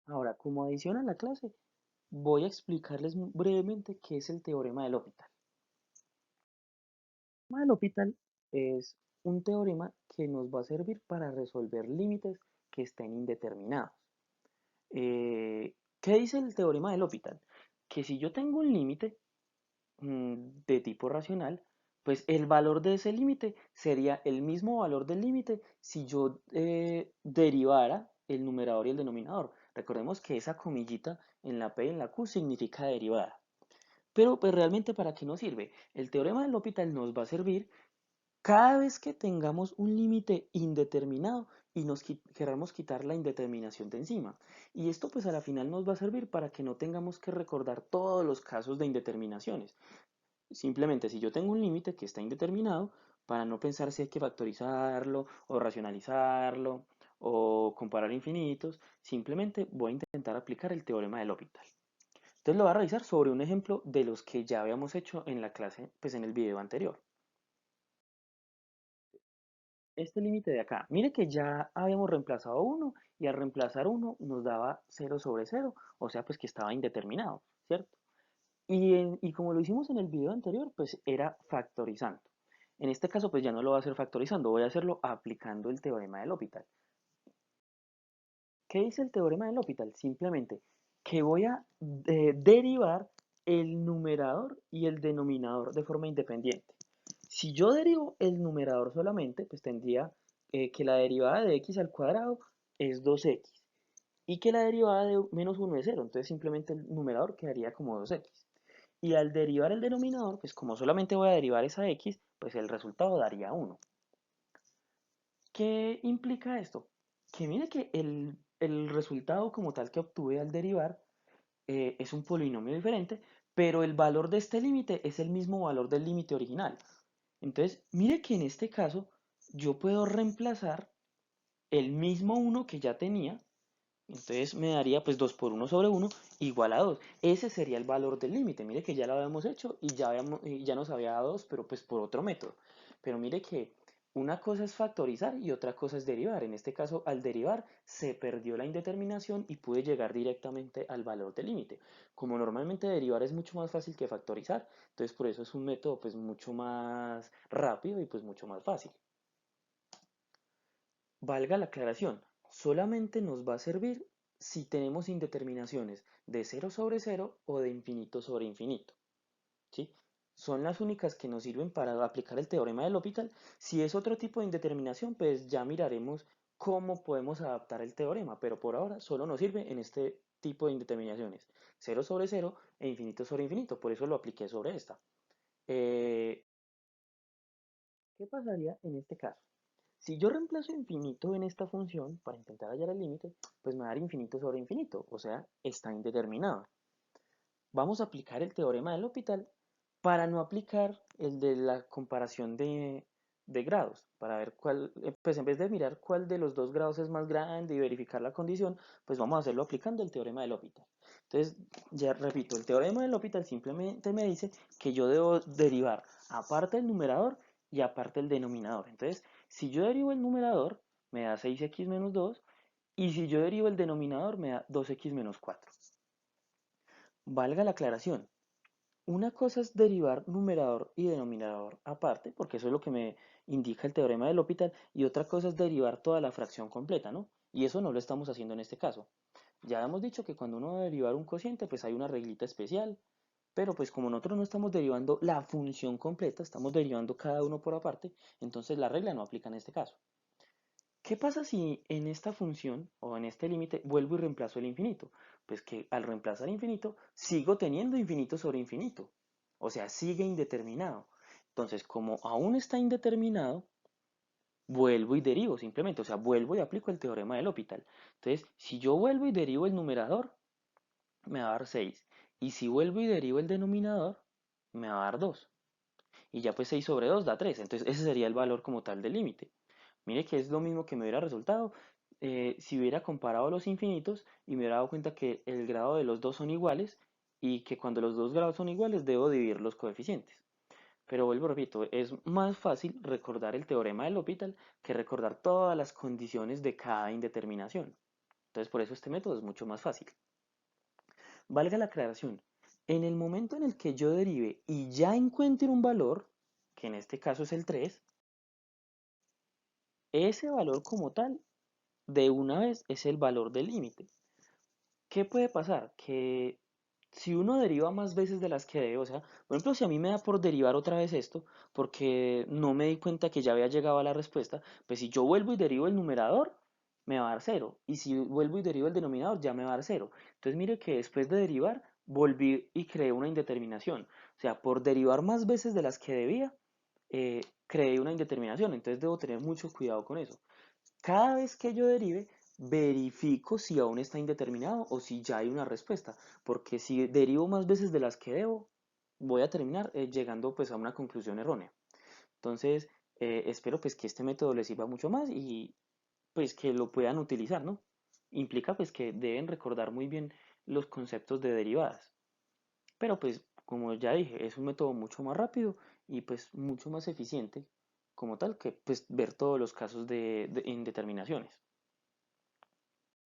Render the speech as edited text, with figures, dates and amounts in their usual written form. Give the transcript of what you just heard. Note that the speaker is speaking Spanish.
Ahora, como adición a la clase, voy a explicarles brevemente qué es el teorema de L'Hopital. El teorema de L'Hopital es un teorema que nos va a servir para resolver límites que estén indeterminados. ¿Qué dice el teorema de L'Hopital? Que si yo tengo un límite de tipo racional, pues el valor de ese límite sería el mismo valor del límite si yo derivara el numerador y el denominador. Recordemos que esa comillita en la P y en la Q significa derivada. Pero pues realmente ¿para qué nos sirve? El teorema del L'Hopital nos va a servir cada vez que tengamos un límite indeterminado y nos queramos quitar la indeterminación de encima. Y esto pues a la final nos va a servir para que no tengamos que recordar todos los casos de indeterminaciones. Simplemente si yo tengo un límite que está indeterminado, para no pensar si hay que factorizarlo o racionalizarlo o comparar infinitos, simplemente voy a intentar aplicar el teorema de L'Hopital. Entonces lo voy a realizar sobre un ejemplo de los que ya habíamos hecho en la clase, pues en el video anterior. Este límite de acá, mire que ya habíamos reemplazado uno y al reemplazar uno nos daba 0 sobre 0, o sea pues que estaba indeterminado, ¿cierto? Y como lo hicimos en el video anterior, pues era factorizando. En este caso, pues ya no lo voy a hacer factorizando, voy a hacerlo aplicando el teorema del L'Hopital. ¿Qué dice el teorema del L'Hopital? Simplemente que voy a derivar el numerador y el denominador de forma independiente. Si yo derivo el numerador solamente, pues tendría que la derivada de x al cuadrado es 2x y que la derivada de menos 1 es 0, entonces simplemente el numerador quedaría como 2x. Y al derivar el denominador, pues como solamente voy a derivar esa x, pues el resultado daría 1. ¿Qué implica esto? Que mire que el resultado como tal que obtuve al derivar es un polinomio diferente, pero el valor de este límite es el mismo valor del límite original. Entonces, mire que en este caso yo puedo reemplazar el mismo 1 que ya tenía, entonces me daría pues 2 por 1 sobre 1 igual a 2. Ese sería el valor del límite. Mire que ya lo habíamos hecho y ya nos había dado 2, pero pues por otro método. Pero mire que una cosa es factorizar y otra cosa es derivar. En este caso, al derivar se perdió la indeterminación y pude llegar directamente al valor del límite. Como normalmente derivar es mucho más fácil que factorizar, entonces por eso es un método pues mucho más rápido y pues mucho más fácil. Valga la aclaración, solamente nos va a servir si tenemos indeterminaciones de 0 sobre 0 o de infinito sobre infinito, ¿sí? Son las únicas que nos sirven para aplicar el teorema de L'Hopital. Si es otro tipo de indeterminación, pues ya miraremos cómo podemos adaptar el teorema, pero por ahora solo nos sirve en este tipo de indeterminaciones, 0 sobre 0 e infinito sobre infinito, por eso lo apliqué sobre esta. Eh, ¿Qué pasaría en este caso? Si yo reemplazo infinito en esta función para intentar hallar el límite, pues me va a dar infinito sobre infinito, o sea, está indeterminado. Vamos a aplicar el teorema del L'Hopital para no aplicar el de la comparación de grados, para ver cuál, pues en vez de mirar cuál de los dos grados es más grande y verificar la condición, pues vamos a hacerlo aplicando el teorema del L'Hopital. Entonces, ya repito, el teorema del L'Hopital simplemente me dice que yo debo derivar aparte el numerador y aparte el denominador. Entonces, si yo derivo el numerador, me da 6x menos 2, y si yo derivo el denominador, me da 2x menos 4. Valga la aclaración, una cosa es derivar numerador y denominador aparte, porque eso es lo que me indica el teorema del L'Hopital, y otra cosa es derivar toda la fracción completa, ¿no? Y eso no lo estamos haciendo en este caso. Ya hemos dicho que cuando uno va a derivar un cociente, pues hay una reglita especial, pero pues como nosotros no estamos derivando la función completa, estamos derivando cada uno por aparte, entonces la regla no aplica en este caso. ¿Qué pasa si en esta función o en este límite vuelvo y reemplazo el infinito? Pues que al reemplazar infinito sigo teniendo infinito sobre infinito. O sea, sigue indeterminado. Entonces, como aún está indeterminado, vuelvo y derivo simplemente. O sea, vuelvo y aplico el teorema del L'Hopital. Entonces, si yo vuelvo y derivo el numerador, me va a dar 6. Y si vuelvo y derivo el denominador, me va a dar 2. Y ya pues 6 sobre 2 da 3. Entonces, ese sería el valor como tal del límite. Mire que es lo mismo que me hubiera resultado si hubiera comparado los infinitos y me hubiera dado cuenta que el grado de los dos son iguales y que cuando los dos grados son iguales debo dividir los coeficientes. Pero vuelvo, repito, es más fácil recordar el teorema de L'Hopital que recordar todas las condiciones de cada indeterminación. Entonces por eso este método es mucho más fácil. Valga la aclaración, en el momento en el que yo derive y ya encuentre un valor, que en este caso es el 3, ese valor como tal, de una vez es el valor del límite. ¿Qué puede pasar? Que si uno deriva más veces de las que debe, o sea, por ejemplo, si a mí me da por derivar otra vez esto, porque no me di cuenta que ya había llegado a la respuesta, pues si yo vuelvo y derivo el numerador, me va a dar cero. Y si vuelvo y derivo el denominador, ya me va a dar cero. Entonces mire que después de derivar, volví y creé una indeterminación. O sea, por derivar más veces de las que debía, creé una indeterminación. Entonces debo tener mucho cuidado con eso. Cada vez que yo derive, verifico si aún está indeterminado o si ya hay una respuesta, porque si derivo más veces de las que debo, voy a terminar llegando pues a una conclusión errónea. Entonces, espero pues que este método les sirva mucho más y pues que lo puedan utilizar, ¿no? Implica pues que deben recordar muy bien los conceptos de derivadas. Pero pues, como ya dije, es un método mucho más rápido y pues mucho más eficiente como tal que pues ver todos los casos de indeterminaciones.